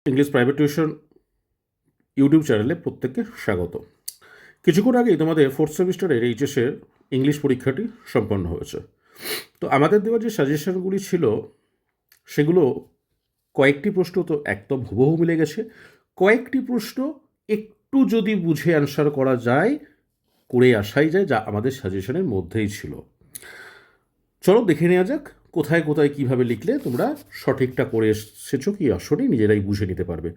English private tuition YouTube চ্যানেলে প্রত্যেককে স্বাগত। কিছুক্ষণ আগেই তোমাদের ফোর্থ সেমিস্টারের এইচএসের ইংলিশ পরীক্ষাটি সম্পন্ন হয়েছে। তো আমাদের দেওয়া যে সাজেশনগুলি ছিল সেগুলো কয়েকটি প্রশ্ন তো একদম হুবহু মিলে গেছে, কয়েকটি প্রশ্ন একটু যদি বুঝে অ্যান্সার করা যায়, করে আসাই যায়, যা আমাদের সাজেশনের মধ্যেই ছিল। চলো দেখে নেওয়া যাক কোথায় কোথায় কীভাবে লিখলে তোমরা সঠিকটা করে এসেছো কি আসলেই নিজেরাই বুঝে নিতে পারবে।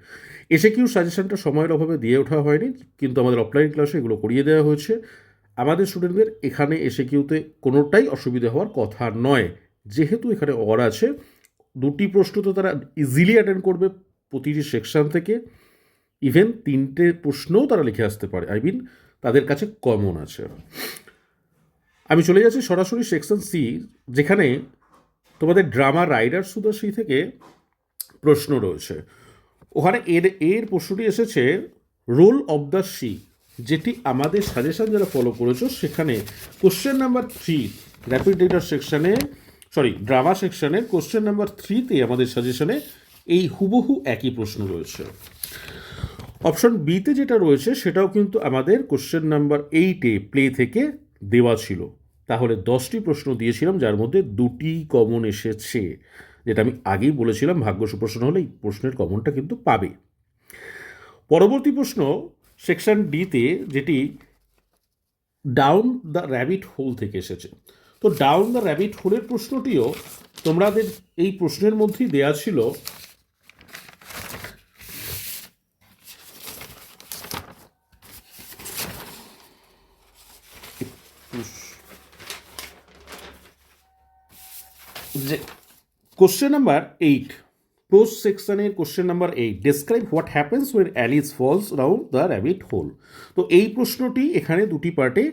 এসে কিউ সাজেশনটা সময়ের অভাবে দিয়ে ওঠা হয়নি, কিন্তু আমাদের অফলাইন ক্লাসে এগুলো করিয়ে দেওয়া হয়েছে। আমাদের স্টুডেন্টদের এখানে এসে কিউতে কোনোটাই অসুবিধা হওয়ার কথা নয়, যেহেতু এখানে অর আছে। দুটি প্রশ্ন তো তারা ইজিলি অ্যাটেন্ড করবে প্রতিটি সেকশন থেকে, ইভেন তিনটে প্রশ্নও তারা লিখে আসতে পারে, আই মিন তাদের কাছে কমন আছে। আমি চলে যাচ্ছি সরাসরি সেকশন সি, যেখানে তোমাদের ড্রামা রাইডার সুদাসী থেকে প্রশ্ন রয়েছে। ওখানে এর প্রশ্নটি এসেছে রোল অফ দ্য সি, যেটি আমাদের সাজেশন যারা ফলো করেছো সেখানে কোশ্চেন নাম্বার 3 র্যাপিড রিডার সেকশানে, ড্রামা সেকশানের কোশ্চেন নাম্বার 3তে আমাদের সাজেশনে এই হুবহু একই প্রশ্ন রয়েছে। অপশন বিতে যেটা রয়েছে সেটাও কিন্তু আমাদের কোশ্চেন নাম্বার 8-এ প্লে থেকে দেওয়া ছিল। তাহলে 10টি প্রশ্ন দিয়েছিলাম, যার মধ্যে 2টি কমন এসেছে, যেটা আমি আগেই বলেছিলাম ভাগ্য সুপ্রশ্ন হলে এই প্রশ্নের কমনটা কিন্তু পাবে। পরবর্তী প্রশ্ন সেকশন ডিতে, যেটি ডাউন দ্য র্যাবিট হোল থেকে এসেছে। তো ডাউন দ্য র্যাবিট হোলের প্রশ্নটিও তোমাদের এই প্রশ্নের মধ্যেই দেয়া ছিল। যে কোশ্চেন নাম্বার 8, প্রোজ সেকশনের question number 8, describe what happens when Alice falls round the rabbit hole. তো এই প্রশ্নটি এখানে দুটি পার্টে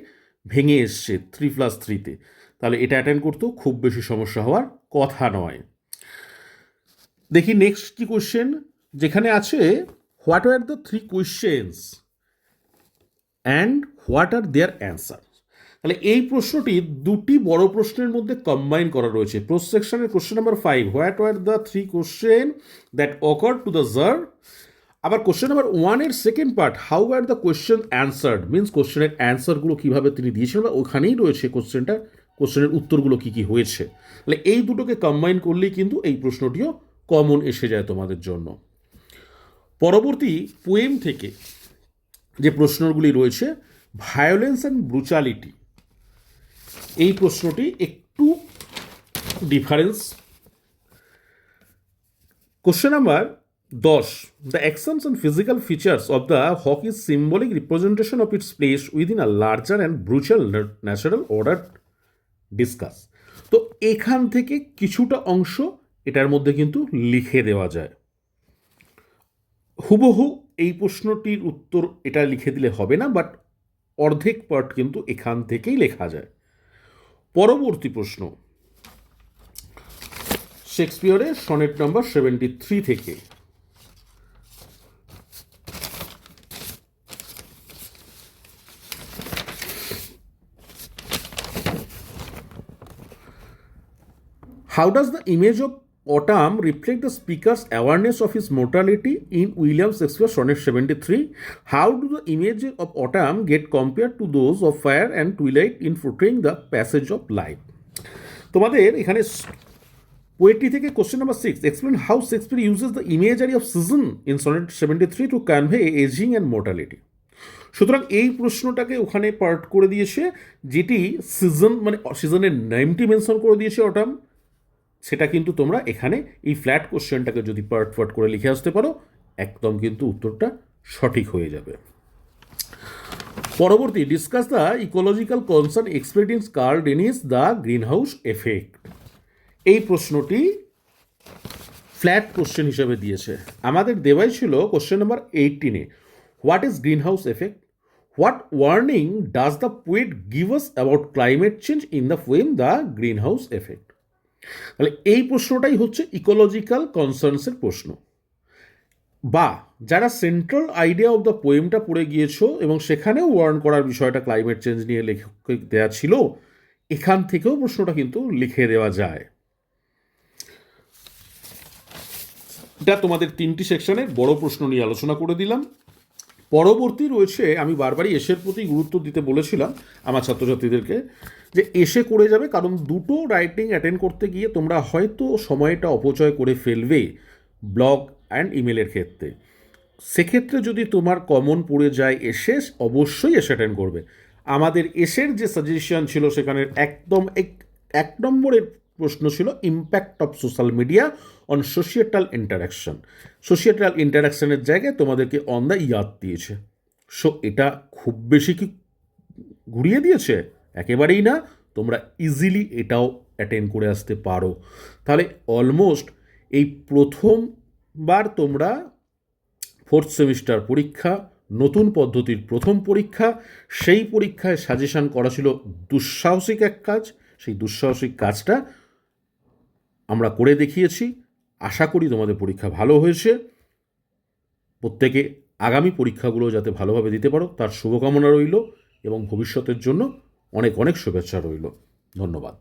ভেঙে এসছে 3+3-তে। তাহলে এটা অ্যাটেন্ড করতেও খুব বেশি সমস্যা হওয়ার কথা নয়। দেখি নেক্সট কি কোশ্চেন, যেখানে আছে what are the 3 questions and what are there answer. তাহলে এই প্রশ্নটি দুটি বড় প্রশ্নের মধ্যে কম্বাইন করা রয়েছে। প্রোজ সেকশনের question number 5, what are the 3 question that occur to the czar. আবার কোশ্চেন নাম্বার 1-এর second part, how are the question answered, means কোশ্চেনের অ্যান্সারগুলো কীভাবে তিনি দিয়েছিলেন, বা ওখানেই রয়েছে কোশ্চেনের উত্তরগুলো কী কী হয়েছে। তাহলে এই দুটোকে কম্বাইন করলেই কিন্তু এই প্রশ্নটিও কমন এসে যায় তোমাদের জন্য। পরবর্তী পোয়েম থেকে যে প্রশ্নগুলি রয়েছে, ভায়োলেন্স অ্যান্ড ব্রুচালিটি, এই প্রশ্নটি একটু difference. Question number 10, the actions and physical features of the hawk is symbolic representation of its place within a larger and brutal natural order discuss. তো এখান থেকে কিছুটা অংশ এটার মধ্যে কিন্তু লিখে দেওয়া যায়। হুবহু এই প্রশ্নটির উত্তর এটা লিখে দিলে হবে না, বাট অর্ধেক পার্ট কিন্তু এখান থেকেই লেখা যায়। পরবর্তী প্রশ্ন শেক্সপিয়রের সনেট নাম্বার 73 থেকে, how does the image of autumn reflect the speaker's awareness of his mortality in William Shakespeare's sonnet 73? How do the images of autumn get compared to those of fire and twilight in portraying the passage of life? তোমাদের এখানে poetry থেকে question number 6, explain how Shakespeare uses the imagery of season in sonnet 73 to convey ageing and mortality. সুতরাং এই প্রশ্নটাকে ওখানে part করে দিয়েছে, যেটি season মানে সিজনের নেমটি মেনশন করে দিয়েছে অটাম, সেটা কিন্তু তোমরা এখানে এই ফ্ল্যাট কোশ্চেনটাকে যদি পার্ট করে লিখে আসতে পারো, একদম কিন্তু উত্তরটা সঠিক হয়ে যাবে। পরবর্তী, discuss the ecological concern expressed Karl Dennis the greenhouse effect. এই প্রশ্নটি ফ্ল্যাট কোশ্চেন হিসেবে দিয়েছে। আমাদের দেওয়াই ছিল কোশ্চেন নাম্বার 18-এ, what is greenhouse effect, what warning does the poet give us about climate change in the poem the greenhouse effect. তাহলে এই প্রশ্নটাই হচ্ছে ইকোলজিক্যাল কনসার্নসের প্রশ্ন, বা যারা সেন্ট্রাল আইডিয়া অফ দ্য পোয়েমটা পড়ে গিয়েছো এবং সেখানেও ওয়ার্ন করার বিষয়টা ক্লাইমেট চেঞ্জ নিয়ে লেখক দেওয়া ছিল, এখান থেকেও প্রশ্নটা কিন্তু লিখে দেওয়া যায়। এটা তোমাদের 3টি সেকশনের বড় প্রশ্ন নিয়ে আলোচনা করে দিলাম। পরবর্তী রয়েছে, আমি বারবারই এসের প্রতি গুরুত্ব দিতে বলেছিলাম আমার ছাত্রছাত্রীদেরকে, যে এসে করে যাবে, কারণ দুটো রাইটিং অ্যাটেন্ড করতে গিয়ে তোমরা হয়তো সময়টা অপচয় করে ফেলবে ব্লগ অ্যান্ড ইমেলের ক্ষেত্রে। সেক্ষেত্রে যদি তোমার কমন পড়ে যায় এসে, অবশ্যই এসে অ্যাটেন্ড করবে। আমাদের এসের যে সাজেশন ছিল সেখানে একদম এক নম্বরের প্রশ্ন ছিল impact of social media on societal interaction. Societal ইন্টারাকশনের জায়গায় তোমাদেরকে অন দ্য ইয়ার্থ দিয়েছে। সো এটা খুব বেশি কি ঘুরিয়ে দিয়েছে? একেবারেই না। তোমরা ইজিলি এটাও অ্যাটেন্ড করে আসতে পারো। তাহলে অলমোস্ট এই প্রথমবার তোমরা 4th সেমিস্টার পরীক্ষা, নতুন পদ্ধতির প্রথম পরীক্ষা, সেই পরীক্ষায় সাজেশন করা ছিল দুঃসাহসিক এক কাজ। সেই দুঃসাহসিক কাজটা আমরা করে দেখিয়েছি। আশা করি তোমাদের পরীক্ষা ভালো হয়েছে। প্রত্যেকে আগামী পরীক্ষাগুলো যাতে ভালোভাবে দিতে পারো তার শুভকামনা রইল, এবং ভবিষ্যতের জন্য অনেক অনেক শুভেচ্ছা রইল। ধন্যবাদ।